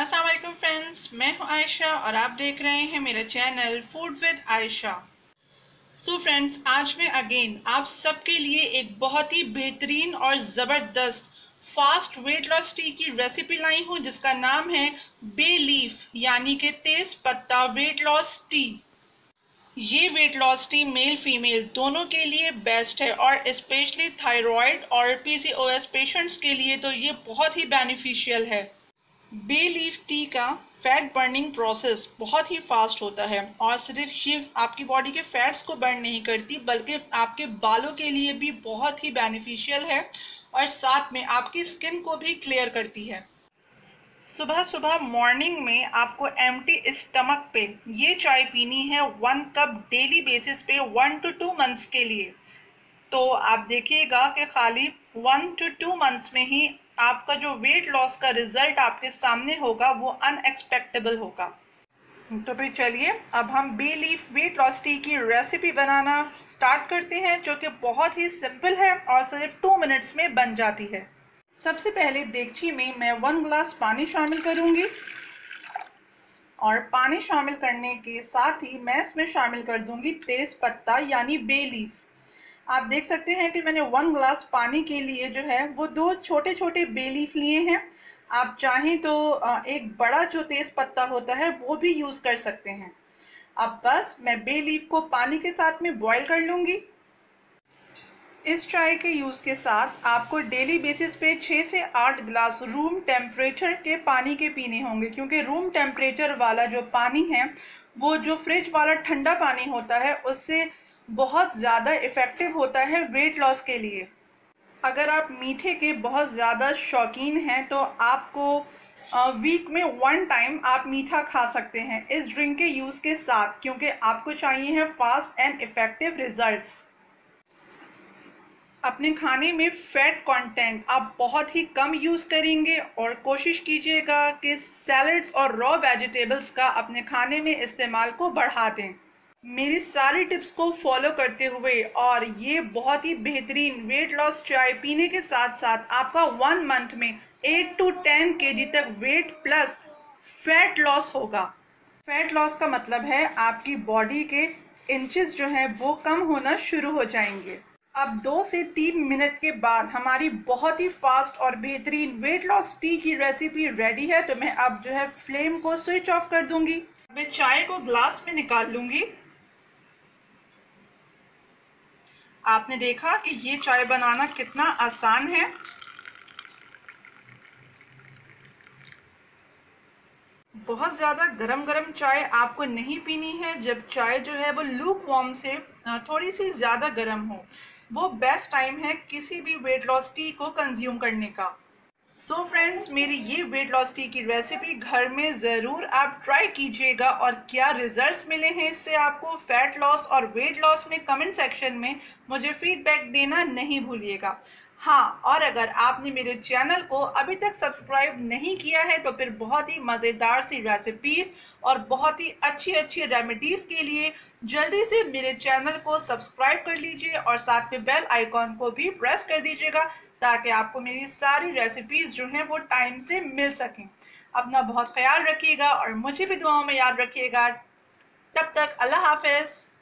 अस्सलाम वालेकुम फ्रेंड्स, मैं हूं आयशा और आप देख रहे हैं मेरा channel food with Ayesha. So friends, आज मैं अगेन आप सबके लिए एक बहुत ही बेहतरीन और ज़बरदस्त फास्ट वेट लॉस टी की रेसिपी लाई हूं जिसका नाम है बे लीफ यानी कि तेज पत्ता वेट लॉस टी। ये wait loss T male female दोनों के लिए बेस्ट है और स्पेशली थायराइड और पीसीओएस पेशेंट्स के लिए तो ये बहुत ही बेनिफिशियल है। बे लीफ टी का फैट बर्निंग प्रोसेस बहुत ही फास्ट होता है और सिर्फ ये आपकी बॉडी के फैट्स को बर्न नहीं करती बल्कि आपके बालों के लिए भी बहुत ही बेनिफिशियल है और साथ में आपकी स्किन को भी क्लियर करती है। सुबह सुबह मॉर्निंग में आपको एम्प्टी स्टमक पे ये चाय पीनी है 1 कप डेली बेसिस पे 1 to 2 मंथ्स के लिए। तो आप देखिएगा कि खाली 1 to 2 मंथ्स में ही आपका जो वेट लॉस का रिजल्ट आपके सामने होगा वो अनएक्सपेक्टेबल होगा। तो फिर चलिए अब हम bay leaf weight loss tea की रेसिपी बनाना स्टार्ट करते हैं जो कि बहुत ही सिंपल है और सिर्फ 2 मिनट्स में बन जाती है। सबसे पहले देगची में मैं 1 ग्लास पानी शामिल करूंगी और पानी शामिल करने के साथ ही मैं इसमें शामिल कर दूंगी तेज पत्ता यानी बे लीफ। आप देख सकते हैं कि मैंने 1 ग्लास पानी के लिए जो है वो 2 छोटे छोटे बे लीफ लिए हैं। आप चाहें तो एक बड़ा जो तेज पत्ता होता है वो भी यूज कर सकते हैं। अब बस मैं बे लीफ को पानी के साथ में बॉईल कर लूंगी। इस चाय के यूज के साथ आपको डेली बेसिस पे 6 से 8 गिलास रूम टेम्परेचर के पानी के पीने होंगे क्योंकि रूम टेम्परेचर वाला जो पानी है वो जो फ्रिज वाला ठंडा पानी होता है उससे बहुत ज़्यादा इफ़ेक्टिव होता है वेट लॉस के लिए। अगर आप मीठे के बहुत ज़्यादा शौकीन हैं तो आपको वीक में 1 टाइम आप मीठा खा सकते हैं इस ड्रिंक के यूज़ के साथ क्योंकि आपको चाहिए है फास्ट एंड इफ़ेक्टिव रिजल्ट्स। अपने खाने में फैट कंटेंट आप बहुत ही कम यूज़ करेंगे और कोशिश कीजिएगा कि सैलड्स और रॉ वेजिटेबल्स का अपने खाने में इस्तेमाल को बढ़ा दें। मेरी सारी टिप्स को फॉलो करते हुए और ये बहुत ही बेहतरीन वेट लॉस चाय पीने के साथ साथ आपका 1 मंथ में 8 to 10 kg तक वेट प्लस फैट लॉस होगा। फैट लॉस का मतलब है आपकी बॉडी के इंचेस जो हैं वो कम होना शुरू हो जाएंगे। अब 2 से 3 मिनट के बाद हमारी बहुत ही फास्ट और बेहतरीन वेट लॉस टी की रेसिपी रेडी है। तो मैं अब जो है फ्लेम को स्विच ऑफ कर दूंगी। मैं चाय को ग्लास में निकाल लूंगी। आपने देखा कि ये चाय बनाना कितना आसान है। बहुत ज़्यादा गरम गरम चाय आपको नहीं पीनी है। जब चाय जो है वो लूक वार्म से थोड़ी सी ज़्यादा गर्म हो वो बेस्ट टाइम है किसी भी वेट लॉस टी को कंज्यूम करने का। सो फ्रेंड्स, मेरी ये वेट लॉस टी की रेसिपी घर में ज़रूर आप ट्राई कीजिएगा और क्या रिजल्ट्स मिले हैं इससे आपको फैट लॉस और वेट लॉस में कमेंट सेक्शन में मुझे फीडबैक देना नहीं भूलिएगा। हाँ, और अगर आपने मेरे चैनल को अभी तक सब्सक्राइब नहीं किया है तो फिर बहुत ही मज़ेदार सी रेसिपीज़ और बहुत ही अच्छी अच्छी रेमेडीज़ के लिए जल्दी से मेरे चैनल को सब्सक्राइब कर लीजिए और साथ में बेल आइकॉन को भी प्रेस कर दीजिएगा ताकि आपको मेरी सारी रेसिपीज़ जो हैं वो टाइम से मिल सकें। अपना बहुत ख्याल रखिएगा और मुझे भी दुआओं में याद रखिएगा। तब तक अल्लाह हाफ़िज़।